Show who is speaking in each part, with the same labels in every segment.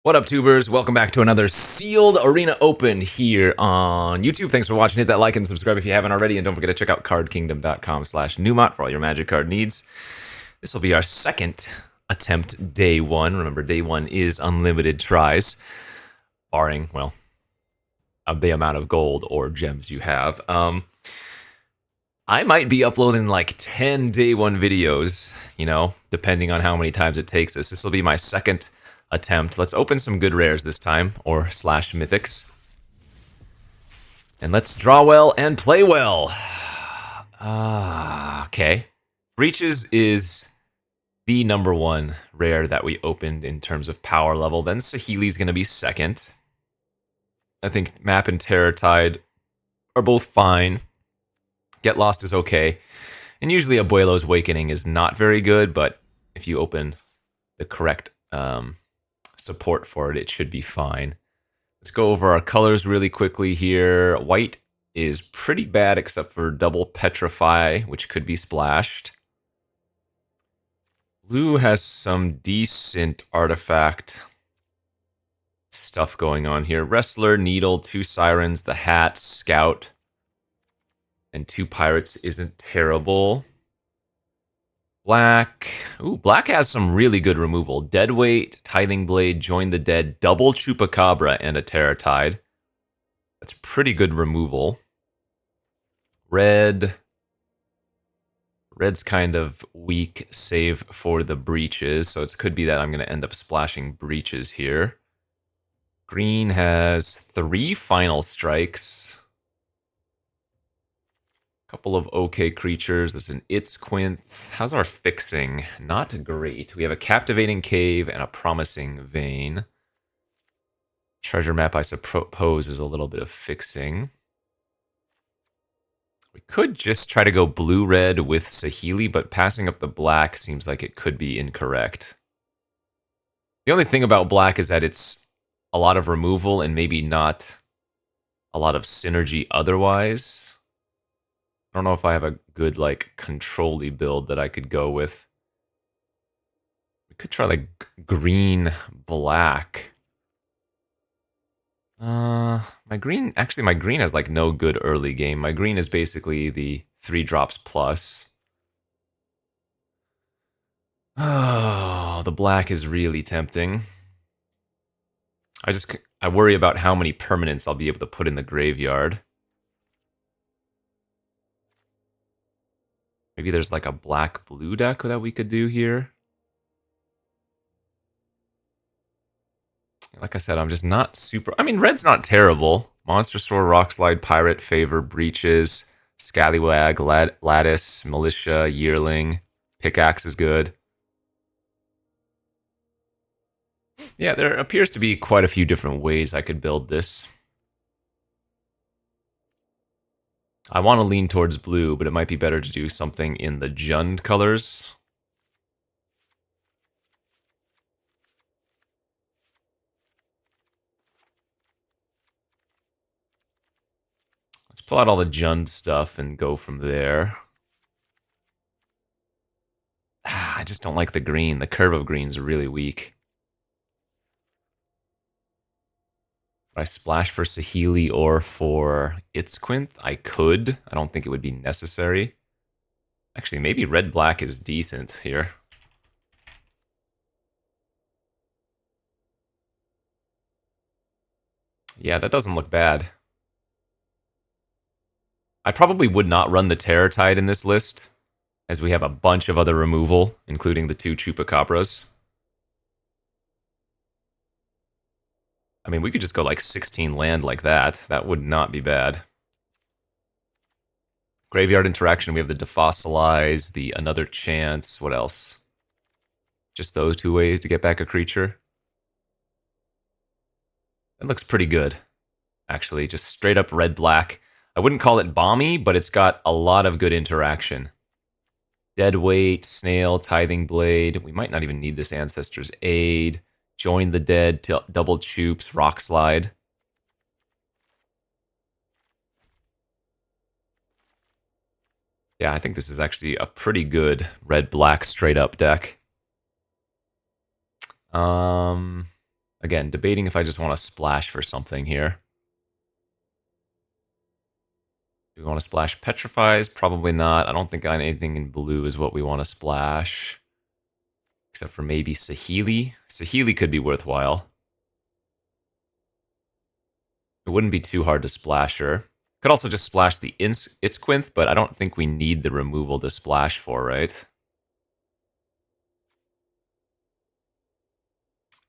Speaker 1: What up, tubers? Welcome back to another Sealed Arena Open here on YouTube. Thanks for watching. Hit that like and subscribe if you haven't already. And don't forget to check out cardkingdom.com/Numot for all your Magic card needs. This will be our second attempt, day one. Remember, day one is unlimited tries, barring, well, the amount of gold or gems you have. I might be uploading like 10 day one videos, depending on how many times it takes us. This will be my second attempt. Let's open some good rares this time, or slash mythics. And let's draw well and play well. Okay. Breaches is the number one rare that we opened in terms of power level. Then Saheeli's going to be second. I think Map and Terror Tide are both fine. Get Lost is okay. And usually Abuelo's Awakening is not very good, but if you open the correct support for it, it should be fine. Let's go over our colors really quickly here. White is pretty bad except for double Petrify, which could be splashed. Blue has some decent artifact stuff going on here. Wrestler, Needle, 2 Sirens, the Hat, Scout, and 2 Pirates isn't terrible. Black. Ooh, black has some really good removal. Deadweight, Tithing Blade, Join the Dead, double Chupacabra, and a Terror Tide. That's pretty good removal. Red. Red's kind of weak, save for the Breaches, so it could be that I'm going to end up splashing Breaches here. Green has 3 Final Strikes. Couple of okay creatures. There's an Itzquinth. How's our fixing? Not great. We have a Captivating Cave and a Promising Vein. Treasure Map, I suppose, is a little bit of fixing. We could just try to go blue-red with Saheeli, but passing up the black seems like it could be incorrect. The only thing about black is that it's a lot of removal and maybe not a lot of synergy otherwise. I don't know if I have a good, control-y build that I could go with. We could try, green-black. My green has, no good early game. My green is basically the 3 drops plus. Oh, the black is really tempting. I worry about how many permanents I'll be able to put in the graveyard. Maybe there's a black-blue deck that we could do here. Like I said, I'm just not super... I mean, red's not terrible. Monster Sword, Rockslide, Pirate, Favor, Breaches, Scallywag, Lattice, Militia, Yearling. Pickaxe is good. Yeah, there appears to be quite a few different ways I could build this. I want to lean towards blue, but it might be better to do something in the Jund colors. Let's pull out all the Jund stuff and go from there. I just don't like the green. The curve of green is really weak. Would I splash for Saheeli or for Itzquinth? I could. I don't think it would be necessary. Actually, maybe red-black is decent here. Yeah, that doesn't look bad. I probably would not run the Terror Tide in this list, as we have a bunch of other removal, including the 2 Chupacabras. I mean, we could just go 16 land like that. That would not be bad. Graveyard Interaction, we have the Defossilize, the Another Chance. What else? Just those 2 ways to get back a creature. That looks pretty good, actually. Just straight up red-black. I wouldn't call it bomby, but it's got a lot of good interaction. Deadweight, Snail, Tithing Blade. We might not even need this Ancestor's Aid. Join the Dead, double Chups, Rockslide. Yeah, I think this is actually a pretty good red-black straight-up deck. Again, debating if I just want to splash for something here. Do we want to splash Petrifies? Probably not. I don't think anything in blue is what we want to splash. Except for maybe Saheeli. Saheeli could be worthwhile. It wouldn't be too hard to splash her. Could also just splash the Itzquinth, but I don't think we need the removal to splash for, right?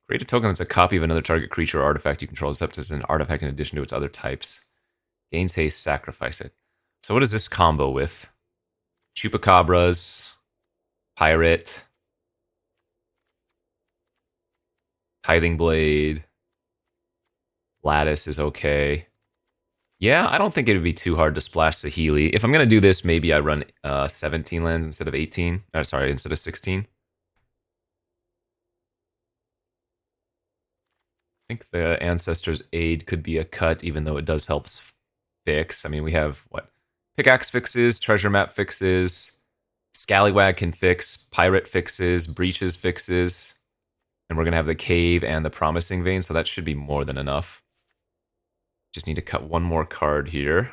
Speaker 1: Create a token that's a copy of another target creature or artifact you control, except as an artifact in addition to its other types. Gains haste, sacrifice it. So what is this combo with? Chupacabras, Pirate, Tithing Blade, Lattice is okay. Yeah, I don't think it would be too hard to splash Saheeli. If I'm going to do this, maybe I run 17 lands instead of 18. Sorry, instead of 16. I think the Ancestor's Aid could be a cut, even though it does help fix. I mean, we have, what? Pickaxe fixes, Treasure Map fixes, Scallywag can fix, Pirate fixes, Breaches fixes, and we're going to have the Cave and the Promising Vein, so that should be more than enough. Just need to cut one more card here.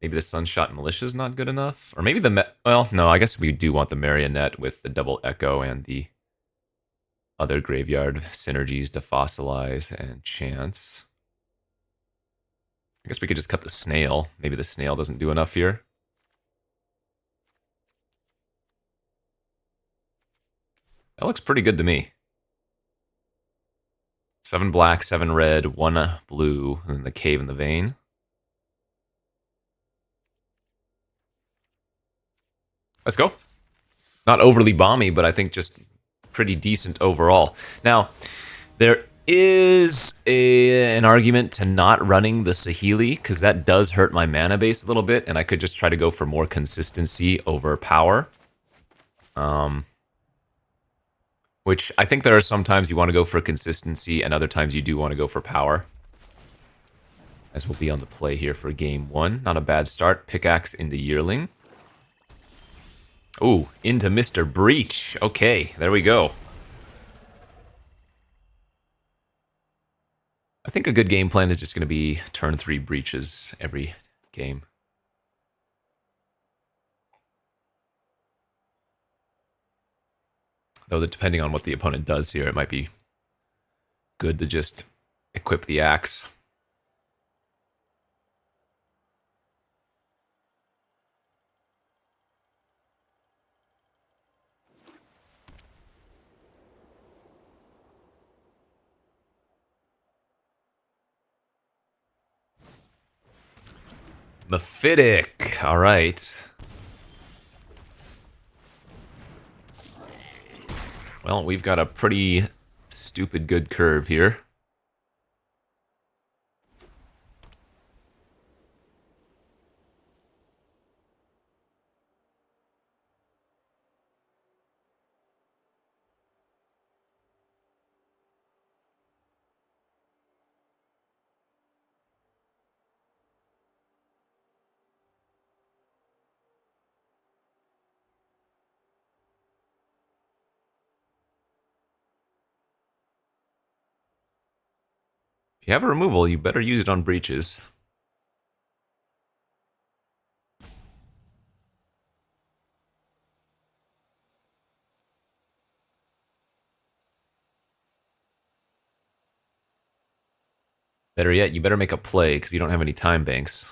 Speaker 1: Maybe the Sunshot Militia is not good enough? Or maybe the... Well, no, I guess we do want the Marionette with the double Echo and the other graveyard synergies to Fossilize and Chance. I guess we could just cut the Snail. Maybe the Snail doesn't do enough here. That looks pretty good to me. 7 black, 7 red, 1 blue, and then the Cave and the Vein. Let's go. Not overly bomby, but I think just pretty decent overall. Now, there is an argument to not running the Saheeli, because that does hurt my mana base a little bit, and I could just try to go for more consistency over power. Which I think there are some times you want to go for consistency, and other times you do want to go for power. As we'll be on the play here for game 1. Not a bad start. Pickaxe into Yearling. Ooh, into Mr. Breach. Okay, there we go. I think a good game plan is just going to be turn 3 Breaches every game. Though, depending on what the opponent does here, it might be good to just equip the axe. Mephitic. All right. Well, we've got a pretty stupid good curve here. If you have a removal, you better use it on Breaches. Better yet, you better make a play, because you don't have any time banks.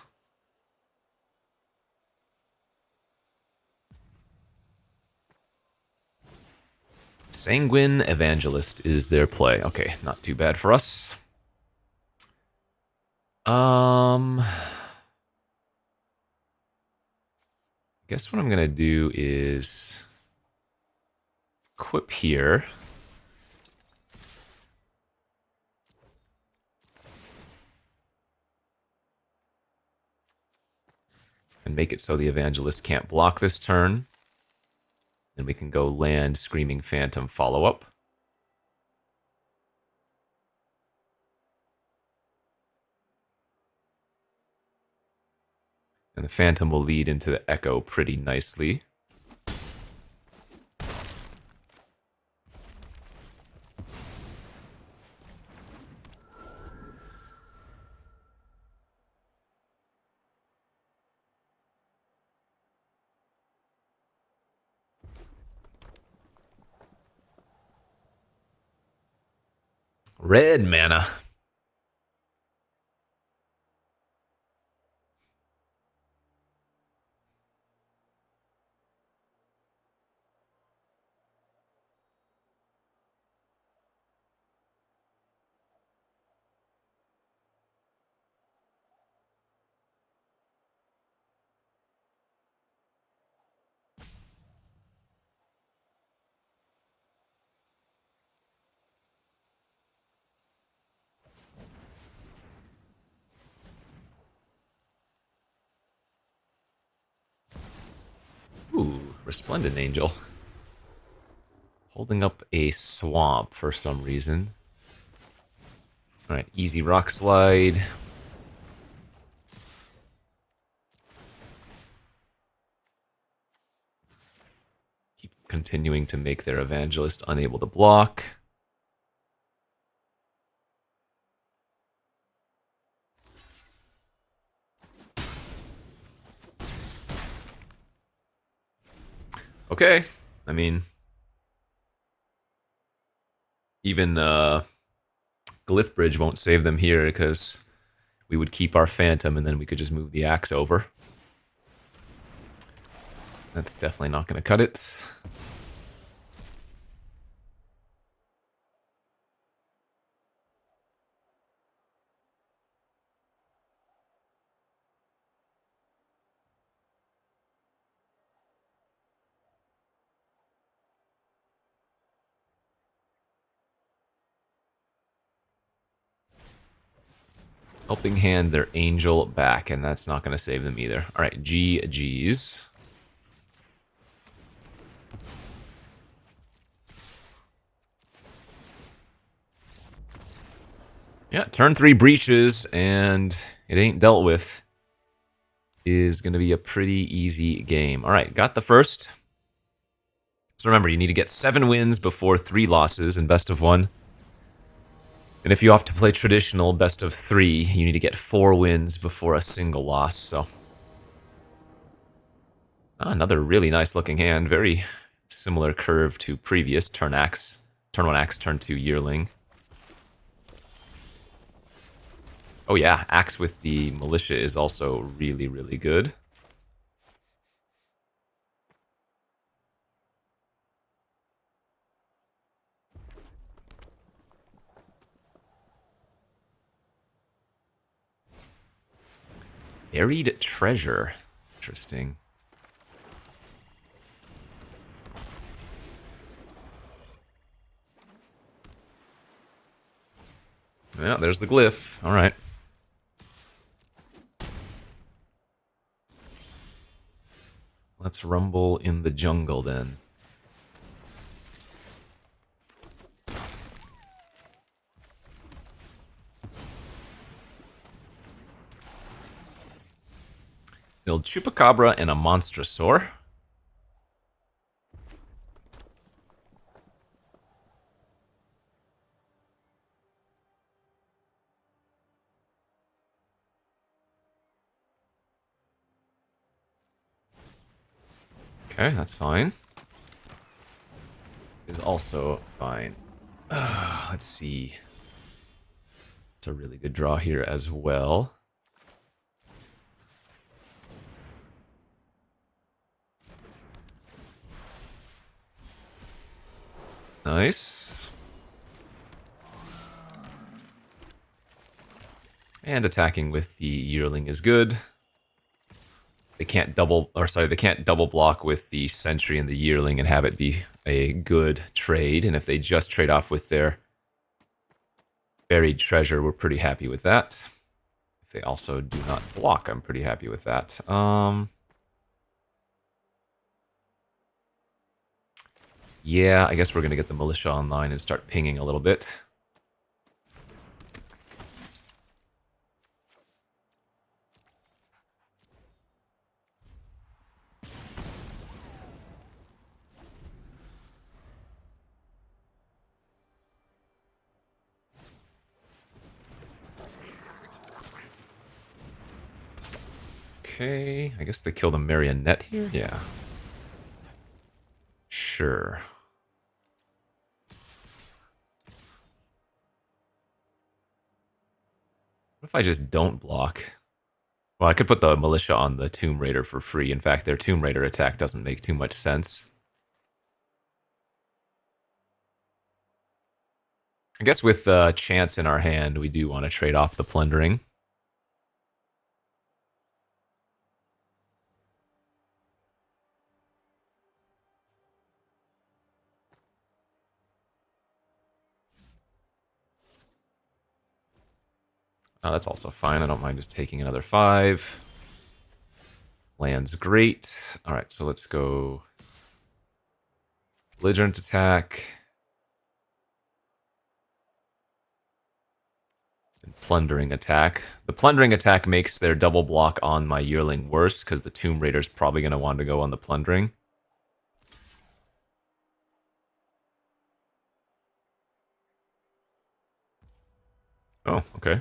Speaker 1: Sanguine Evangelist is their play. Okay, not too bad for us. I guess what I'm gonna do is equip here. And make it so the Evangelist can't block this turn. Then we can go land Screaming Phantom follow-up. And the Phantom will lead into the Echo pretty nicely. Red mana. Ooh, Resplendent Angel. Holding up a swamp for some reason. Alright, easy rock slide. Keep continuing to make their Evangelist unable to block. Okay, I mean, even Glyph Bridge won't save them here because we would keep our Phantom and then we could just move the axe over. That's definitely not going to cut it. Helping hand their Angel back, and that's not going to save them either. Alright, GG's. Yeah, turn 3 breaches, and it ain't dealt with. Is going to be a pretty easy game. Alright, got the first. So remember, you need to get 7 wins before 3 losses in best of 1. And if you opt to play traditional best of 3, you need to get 4 wins before a single loss, so... another really nice looking hand. Very similar curve to previous. Turn axe. Turn 1 axe, turn 2 yearling. Oh yeah, axe with the militia is also really, really good. Buried treasure. Interesting. Yeah, there's the glyph. Alright. Let's rumble in the jungle then. Build Chupacabra and a Monstrosaur. Okay, that's fine. Is also fine. Let's see. It's a really good draw here as well. Nice. And attacking with the yearling is good. They can't double block with the sentry and the yearling and have it be a good trade. And if they just trade off with their buried treasure, we're pretty happy with that. If they also do not block, I'm pretty happy with that. Yeah, I guess we're gonna get the militia online and start pinging a little bit. Okay, I guess they killed a marionette here? Yeah. Sure. What if I just don't block? Well, I could put the militia on the Tomb Raider for free. In fact, their Tomb Raider attack doesn't make too much sense. I guess with Chance in our hand, we do want to trade off the Plundering. Oh, that's also fine. I don't mind just taking another 5. Land's great. All right, so let's go belligerent attack. And plundering attack. The plundering attack makes their double block on my yearling worse because the Tomb Raider's probably going to want to go on the plundering. Oh, okay.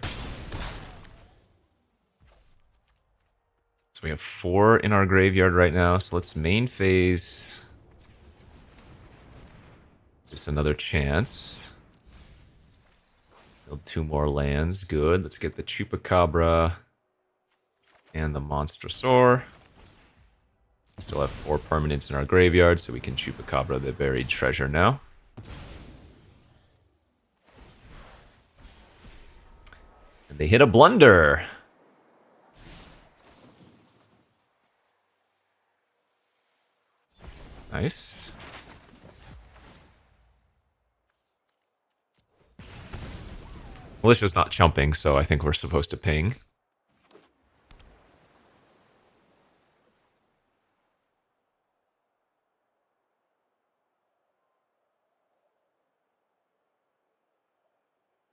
Speaker 1: So we have 4 in our graveyard right now. So let's main phase. Just another chance. Build 2 more lands. Good. Let's get the Chupacabra and the Monstrosaur. Still have 4 permanents in our graveyard, so we can Chupacabra the buried treasure now. And they hit a blunder. Nice. Militia's not chumping, so I think we're supposed to ping.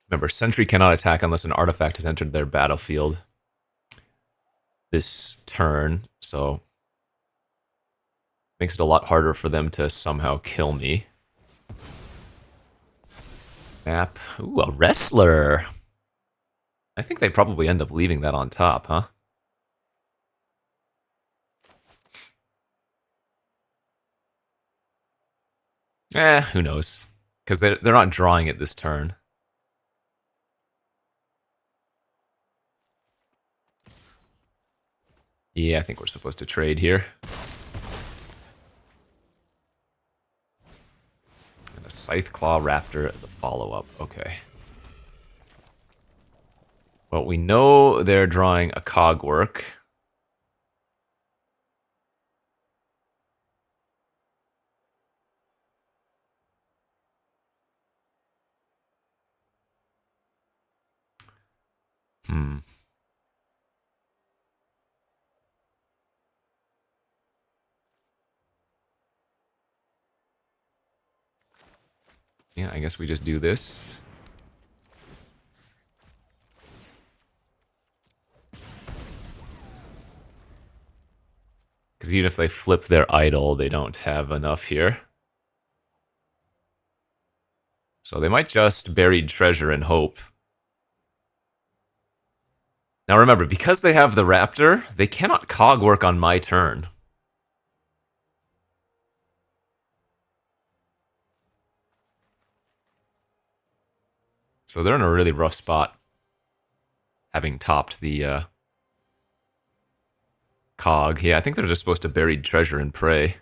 Speaker 1: Remember, Sentry cannot attack unless an artifact has entered their battlefield this turn, so makes it a lot harder for them to somehow kill me. Map. Ooh, a wrestler. I think they probably end up leaving that on top, huh? Who knows? Because they're not drawing it this turn. Yeah, I think we're supposed to trade here. And a Scytheclaw Raptor at the follow-up. Okay. Well, we know they're drawing a Cogwork. Yeah, I guess we just do this. Because even if they flip their idol, they don't have enough here. So they might just buried treasure and hope. Now remember, because they have the Raptor, they cannot Cogwork on my turn. So they're in a really rough spot, having topped the Cog. Yeah, I think they're just supposed to buried treasure and pray.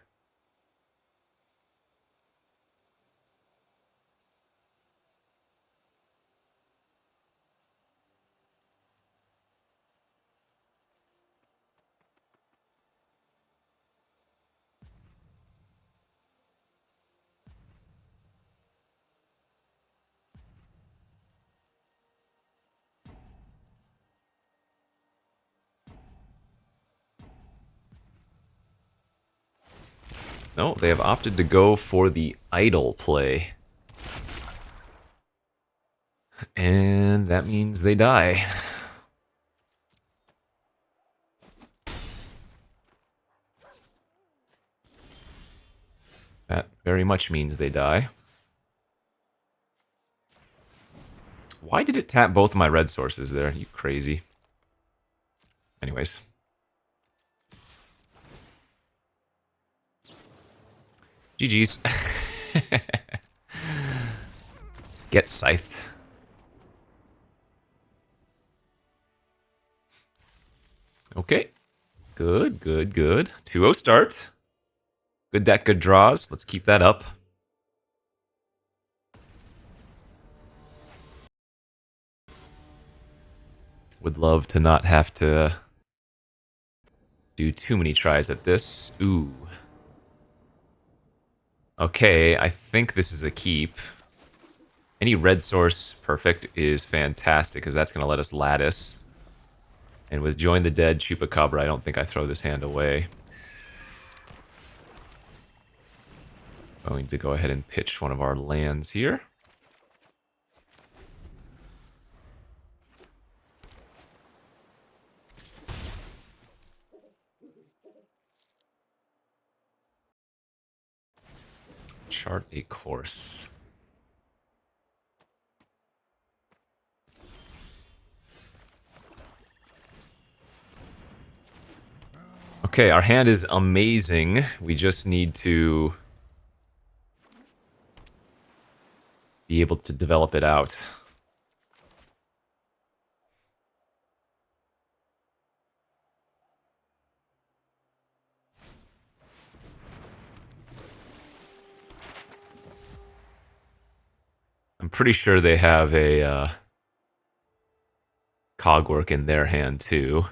Speaker 1: No, they have opted to go for the idol play. And that means they die. That very much means they die. Why did it tap both my red sources there? You crazy. Anyways. GG's. Get scythed. Okay. Good, good, good. 2-0 start. Good deck, good draws. Let's keep that up. Would love to not have to do too many tries at this. Ooh. Okay, I think this is a keep. Any red source, perfect, is fantastic, because that's going to let us lattice. And with Join the Dead, Chupacabra, I don't think I throw this hand away. Going to go ahead and pitch one of our lands here. Chart a course. Okay, our hand is amazing. We just need to be able to develop it out. I'm pretty sure they have a cogwork in their hand too.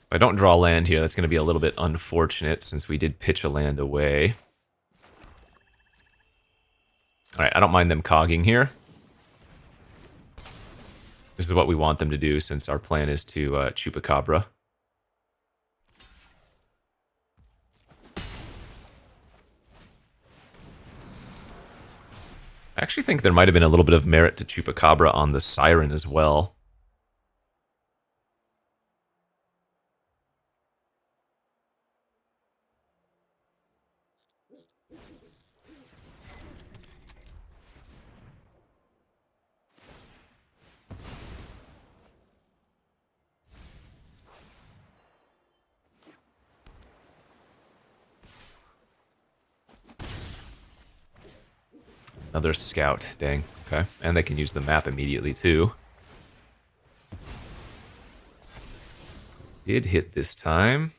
Speaker 1: If I don't draw land here, that's going to be a little bit unfortunate since we did pitch a land away. Alright, I don't mind them cogging here. This is what we want them to do since our plan is to Chupacabra. I actually think there might have been a little bit of merit to Chupacabra on the Siren as well. Another scout, dang. Okay, and they can use the map immediately too. Did hit this time.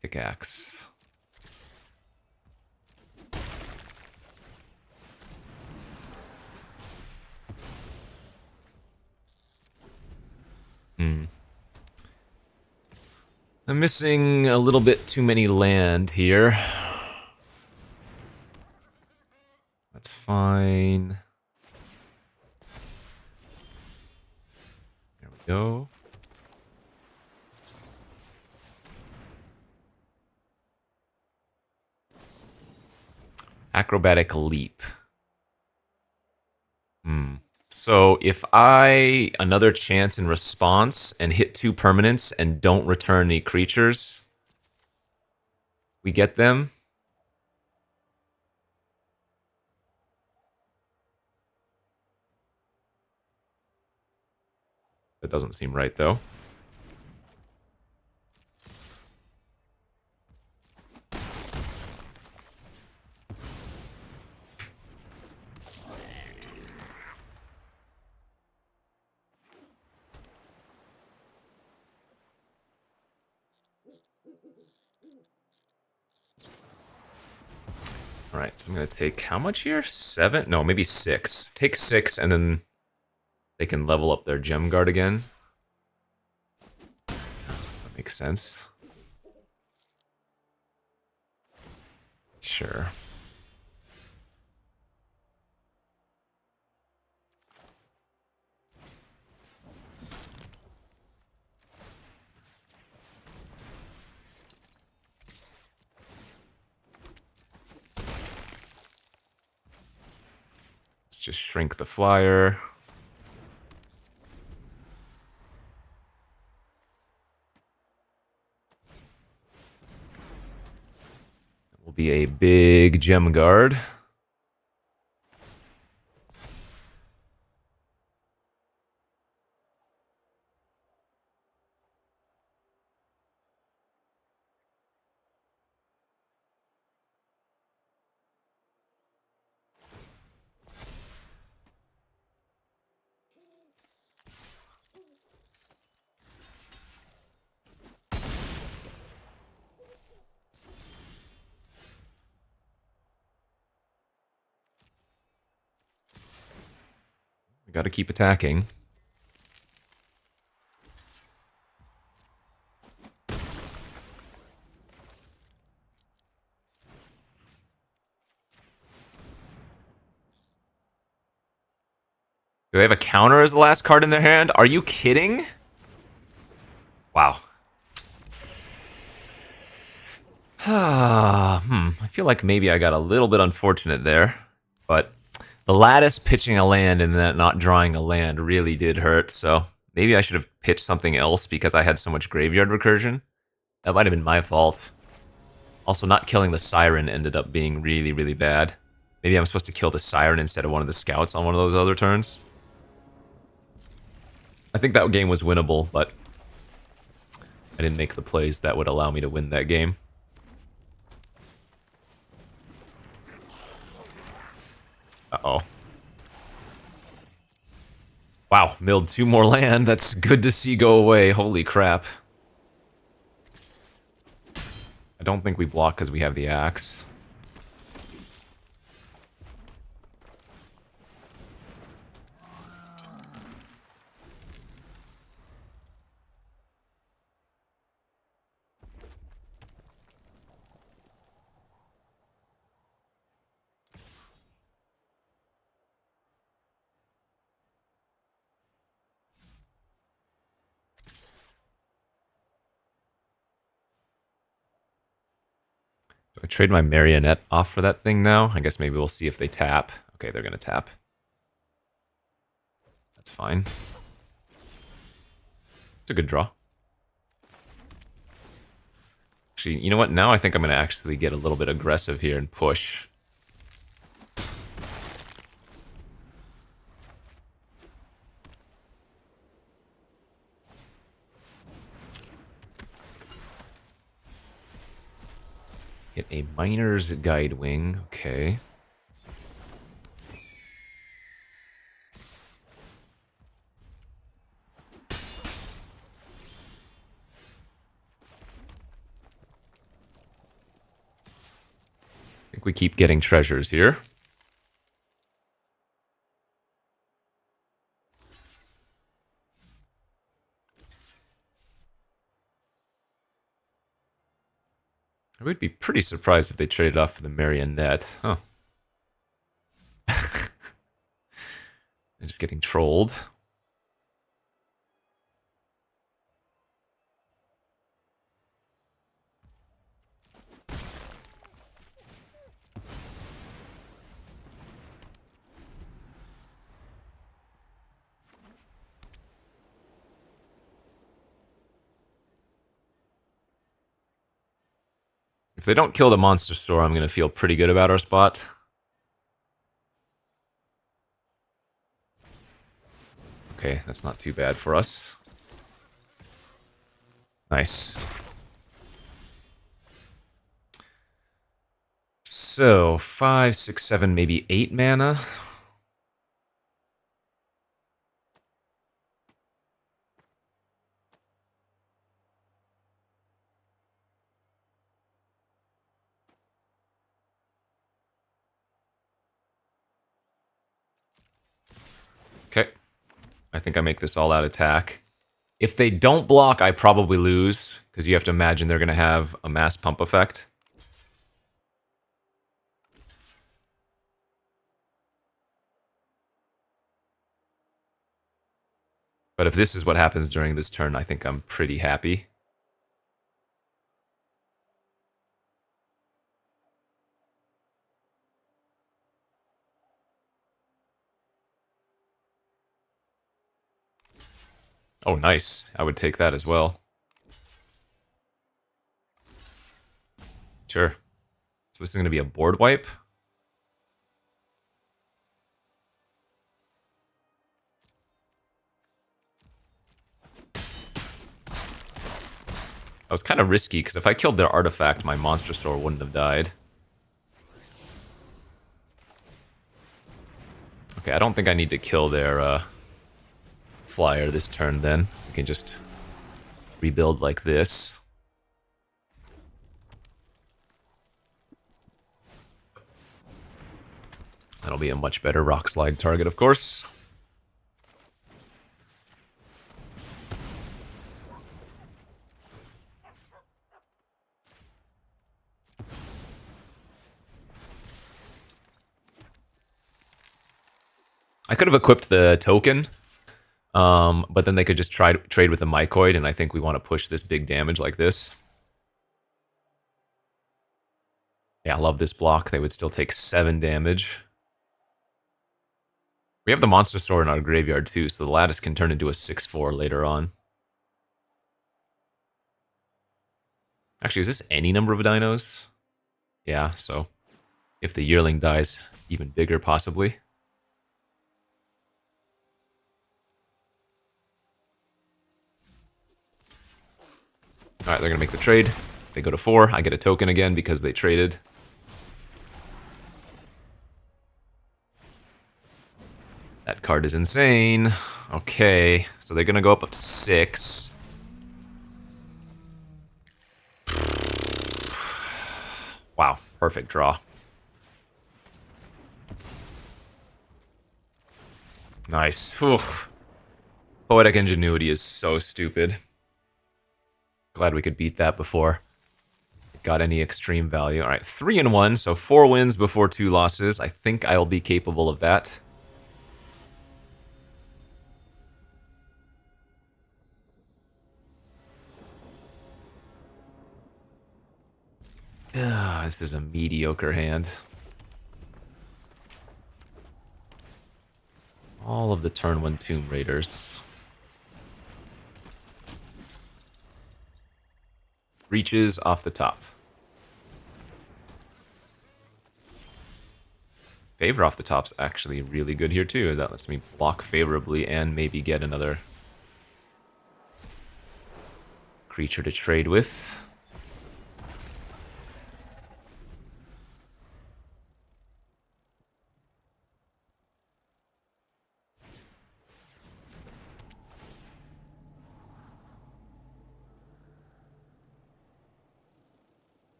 Speaker 1: Pickaxe. I'm missing a little bit too many land here. That's fine. There we go. Acrobatic leap. So if I another chance in response and hit 2 permanents and don't return any creatures, we get them. That doesn't seem right though. Alright, so I'm going to take how much here? 7? No, maybe 6. Take 6, and then they can level up their gem guard again. That makes sense. Sure. Let's just shrink the flyer. Will be a big gem guard. We gotta keep attacking. Do they have a counter as the last card in their hand? Are you kidding? Wow. I feel like maybe I got a little bit unfortunate there. But the Lattice pitching a land and then not drawing a land really did hurt, so maybe I should have pitched something else because I had so much graveyard recursion. That might have been my fault. Also, not killing the Siren ended up being really, really bad. Maybe I'm supposed to kill the Siren instead of one of the Scouts on one of those other turns. I think that game was winnable, but I didn't make the plays that would allow me to win that game. Uh-oh. Wow, milled 2 more land. That's good to see go away. Holy crap. I don't think we block because we have the axe. Do I trade my Marionette off for that thing now? I guess maybe we'll see if they tap. Okay, they're gonna tap. That's fine. It's a good draw. Actually, you know what? Now I think I'm gonna actually get a little bit aggressive here and push. Hit a Miner's Guide Wing. Okay. I think we keep getting treasures here. I would be pretty surprised if they traded off for the Marionette. Huh. They're just getting trolled. If they don't kill the monster store, I'm going to feel pretty good about our spot. Okay, that's not too bad for us. Nice. So, 5, 6, 7, maybe 8 mana. Okay. I think I make this all-out attack. If they don't block, I probably lose, because you have to imagine they're going to have a mass pump effect. But if this is what happens during this turn, I think I'm pretty happy. Oh, nice. I would take that as well. Sure. So this is going to be a board wipe. That was kind of risky, because if I killed their artifact, my monster store wouldn't have died. Okay, I don't think I need to kill their flyer this turn then. We can just rebuild like this. That'll be a much better rock slide target, of course. I could have equipped the token, but then they could just trade with the Mycoid, and I think we want to push this big damage like this. Yeah, I love this block. They would still take 7 damage. We have the Monster Sword in our graveyard too, so the Lattice can turn into a 6/4 later on. Actually, is this any number of dinos? Yeah, so if the Yearling dies, even bigger possibly. Alright, they're gonna make the trade. They go to 4. I get a token again because they traded. That card is insane. Okay, so they're gonna go up to 6. Wow, perfect draw. Nice. Whew. Poetic Ingenuity is so stupid. Glad we could beat that before it got any extreme value. Alright, 3-1, so 4 wins before 2 losses. I think I'll be capable of that. This is a mediocre hand. All of the turn 1 Tomb Raiders. Reaches off the top. Favor off the top's actually really good here too. That lets me block favorably and maybe get another creature to trade with.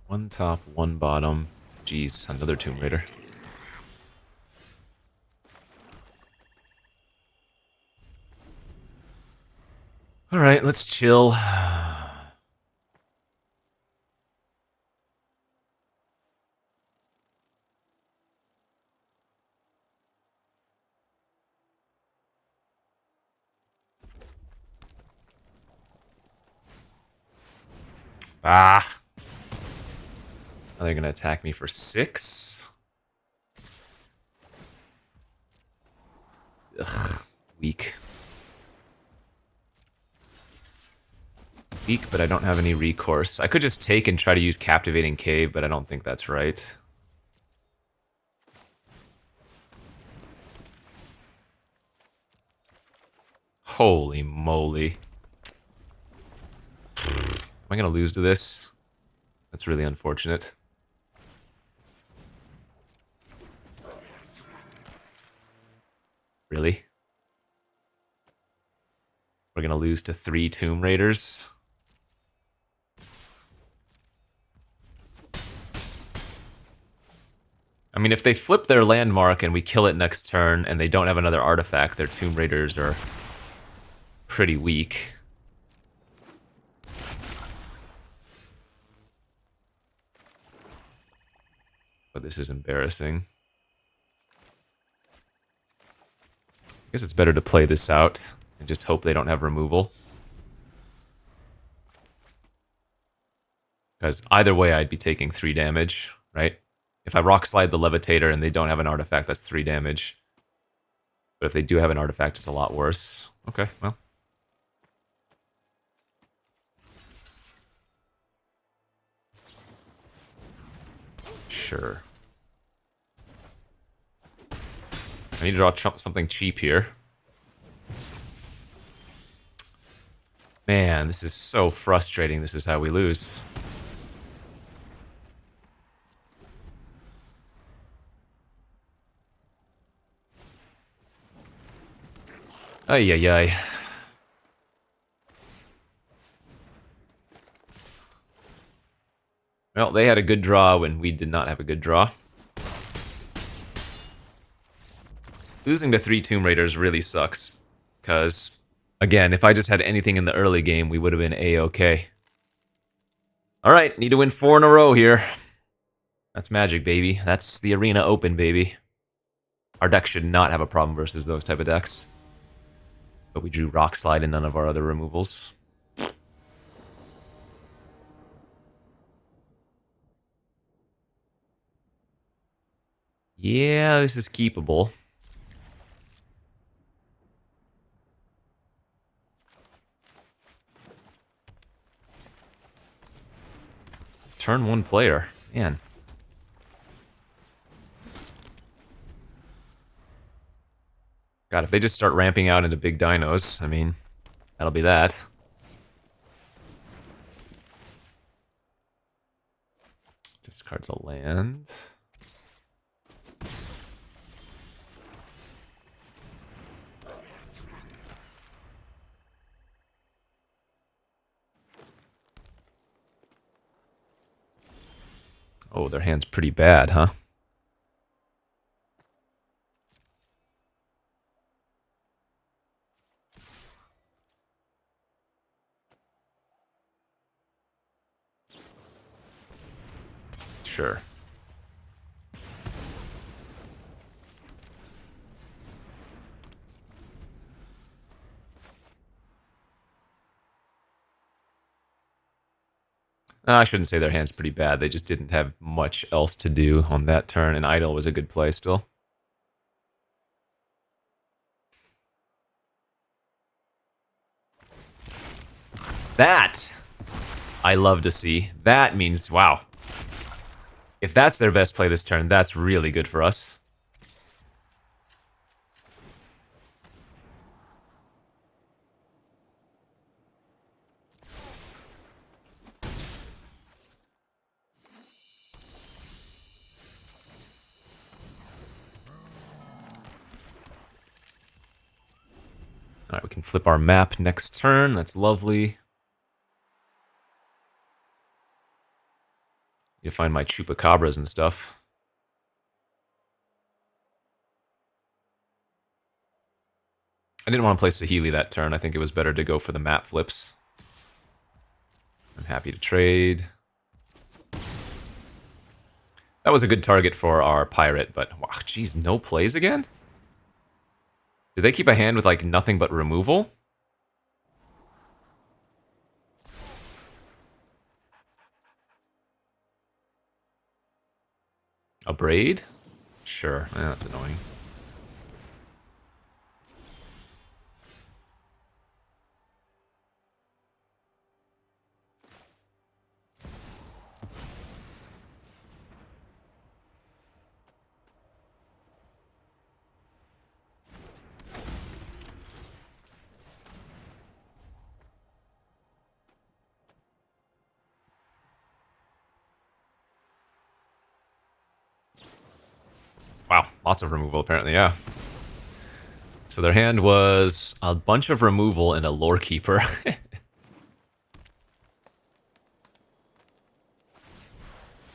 Speaker 1: One top, one bottom. Jeez, another Tomb Raider. Alright, let's chill. Ah! Now they're gonna attack me for 6. Ugh, weak. Weak, but I don't have any recourse. I could just take and try to use Captivating Cave, but I don't think that's right. Holy moly. Am I gonna lose to this? That's really unfortunate. Really? We're gonna lose to 3 Tomb Raiders? I mean, if they flip their landmark and we kill it next turn and they don't have another artifact, their Tomb Raiders are pretty weak. But this is embarrassing. I guess it's better to play this out and just hope they don't have removal. Because either way, I'd be taking 3 damage, right? If I Rock Slide the Levitator and they don't have an artifact, that's 3 damage. But if they do have an artifact, it's a lot worse. Okay, well. Sure. I need to draw something cheap here. Man, this is so frustrating. This is how we lose. Ay, ay, ay. Well, they had a good draw when we did not have a good draw. Losing to 3 Tomb Raiders really sucks. Because, again, if I just had anything in the early game, we would have been A-okay. Alright, need to win 4 in a row here. That's magic, baby. That's the Arena Open, baby. Our deck should not have a problem versus those type of decks. But we drew Rock Slide and none of our other removals. Yeah, this is keepable. Turn 1 player. Man. God, if they just start ramping out into big dinos, I mean, that'll be that. Discards a land. Oh, their hand's pretty bad, huh? Sure. I shouldn't say their hand's pretty bad. They just didn't have much else to do on that turn, and Idle was a good play still. That I love to see. That means, wow. If that's their best play this turn, that's really good for us. Alright, we can flip our map next turn. That's lovely. You find my chupacabras and stuff. I didn't want to play Saheeli that turn. I think it was better to go for the map flips. I'm happy to trade. That was a good target for our pirate, but wow, geez, no plays again? Did they keep a hand with like nothing but removal? A braid? Sure, that's annoying. Wow, lots of removal apparently, yeah. So their hand was a bunch of removal and a lore keeper. I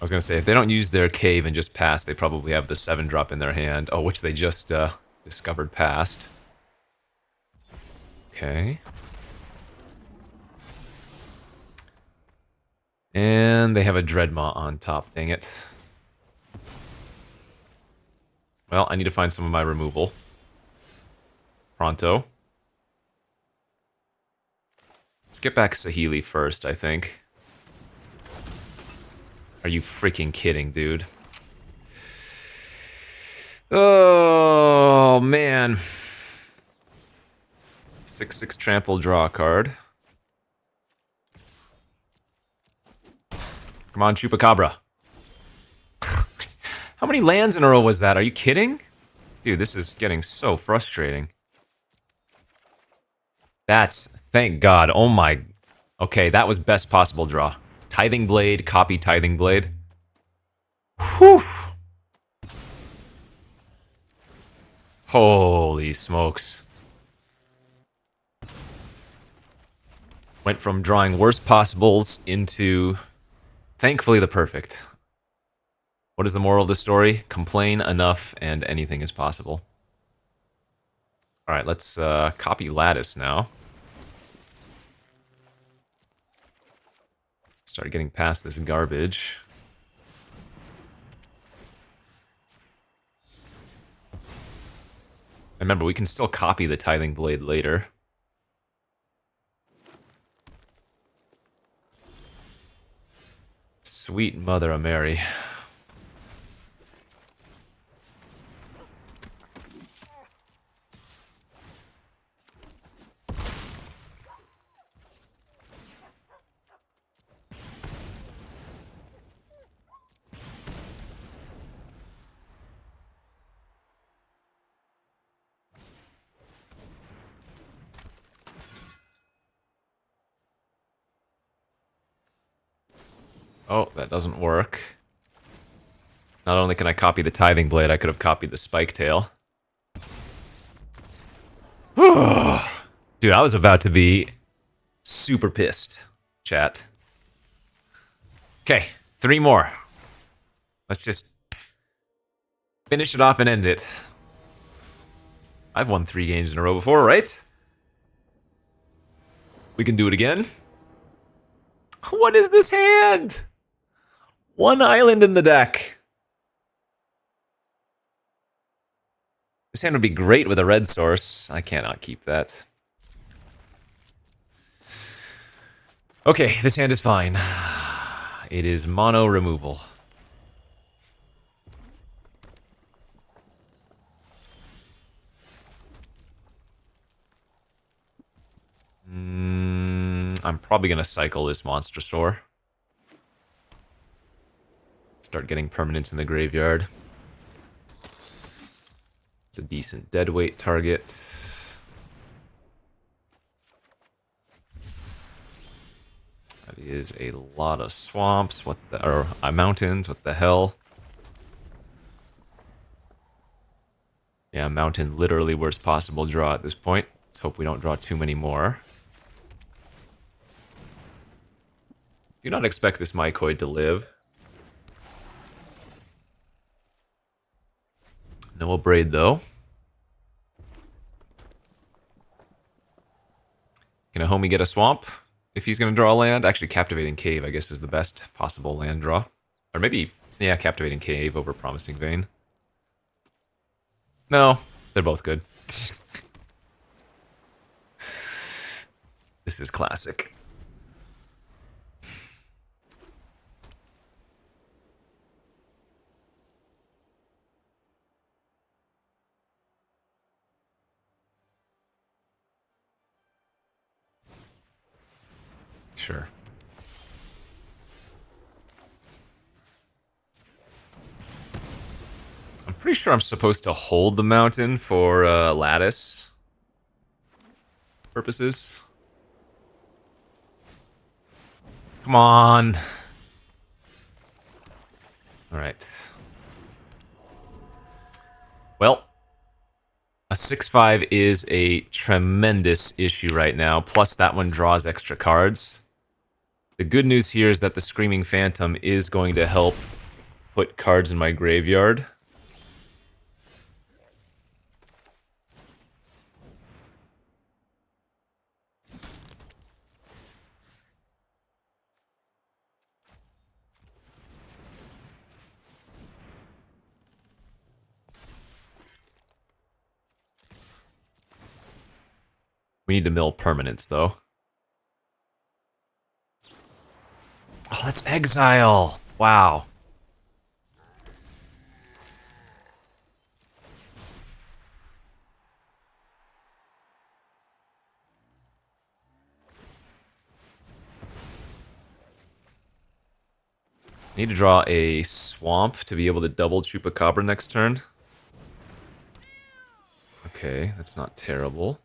Speaker 1: was gonna say, if they don't use their cave and just pass, they probably have the 7-drop in their hand. Oh, which they just discovered passed. Okay. And they have a Dreadmaw on top, dang it. Well, I need to find some of my removal. Pronto. Let's get back Saheeli first, I think. Are you freaking kidding, dude? Oh, man. 6/6 trample, draw a card. Come on, Chupacabra. How many lands in a row was that? Are you kidding? Dude, this is getting so frustrating. That's... Thank God. Oh my... Okay, that was best possible draw. Tithing Blade, copy Tithing Blade. Whew! Holy smokes. Went from drawing worst possibles into Thankfully, the perfect. What is the moral of the story? Complain enough and anything is possible. Alright, let's copy Lattice now. Start getting past this garbage. Remember, we can still copy the Tithing Blade later. Sweet Mother of Mary. Oh, that doesn't work. Not only can I copy the Tithing Blade, I could have copied the Spike Tail. Dude, I was about to be super pissed, chat. Okay, 3 more. Let's just finish it off and end it. I've won 3 games in a row before, right? We can do it again. What is this hand? 1 island in the deck. This hand would be great with a red source. I cannot keep that. Okay, this hand is fine. It is mono removal. I'm probably gonna cycle this Monster Store. Start getting permanents in the graveyard. It's a decent deadweight target. That is a lot of swamps. What the, or mountains? What the hell? Yeah, mountain literally worst possible draw at this point. Let's hope we don't draw too many more. Do not expect this Mycoid to live. No Braid, though. Can a homie get a swamp if he's going to draw a land? Actually, Captivating Cave, I guess, is the best possible land draw. Or maybe, yeah, Captivating Cave over Promising Vein. No, they're both good. This is classic. Sure. I'm pretty sure I'm supposed to hold the mountain for lattice purposes. Come on. All right. Well, a 6/5 is a tremendous issue right now. Plus, that one draws extra cards. The good news here is that the Screaming Phantom is going to help put cards in my graveyard. We need to mill permanents, though. Oh, that's Exile! Wow. I need to draw a swamp to be able to double Chupacabra next turn. Okay, that's not terrible.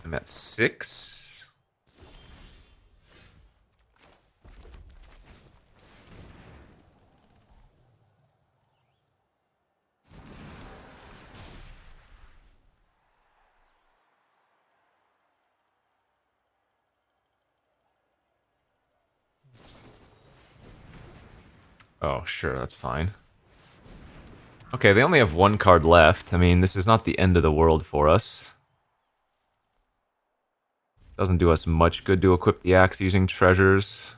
Speaker 1: I'm at 6. Oh, sure, that's fine. Okay, they only have one card left. I mean, this is not the end of the world for us. Doesn't do us much good to equip the axe using treasures.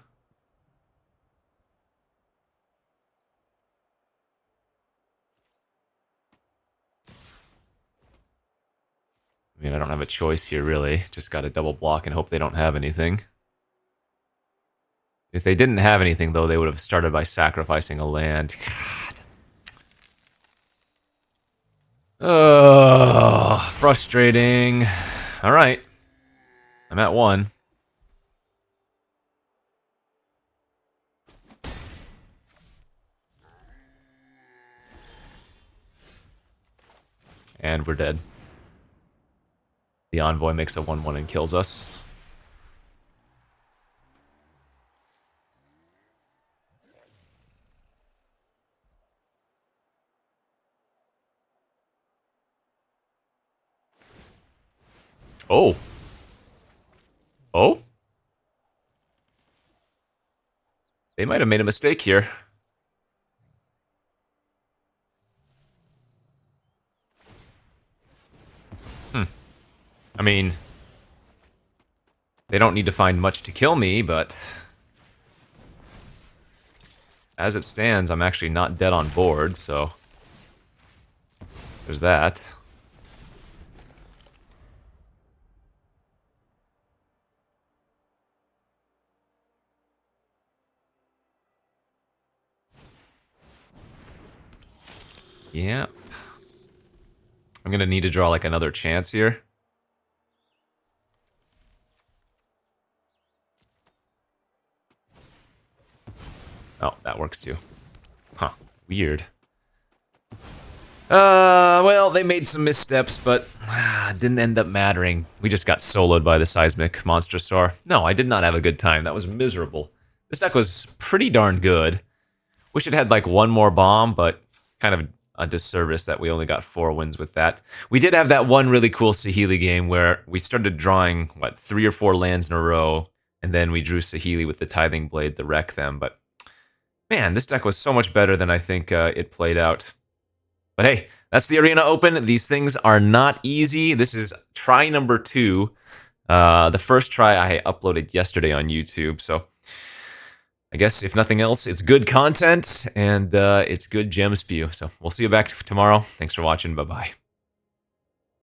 Speaker 1: I mean, I don't have a choice here, really. Just gotta double block and hope they don't have anything. If they didn't have anything, though, they would have started by sacrificing a land. God. Oh, frustrating. Alright. I'm at 1. And we're dead. The Envoy makes a 1-1 and kills us. Oh. Oh? They might have made a mistake here. I mean, they don't need to find much to kill me, but as it stands, I'm actually not dead on board, so there's that. Yeah. I'm gonna need to draw like another chance here. Oh, that works too. Huh. Weird. Well, they made some missteps, but didn't end up mattering. We just got soloed by the Seismic Monster Star. No, I did not have a good time. That was miserable. This deck was pretty darn good. Wish it had like one more bomb, but kind of a disservice that we only got 4 wins with that. We did have that one really cool Saheeli game where we started drawing, what, 3 or 4 lands in a row, and then we drew Saheeli with the Tithing Blade to wreck them, but man, this deck was so much better than I think it played out. But hey, that's the Arena Open. These things are not easy. This is try number 2. The first try I uploaded yesterday on YouTube, so I guess if nothing else, it's good content and it's good gem spew. So we'll see you back tomorrow. Thanks for watching. Bye-bye.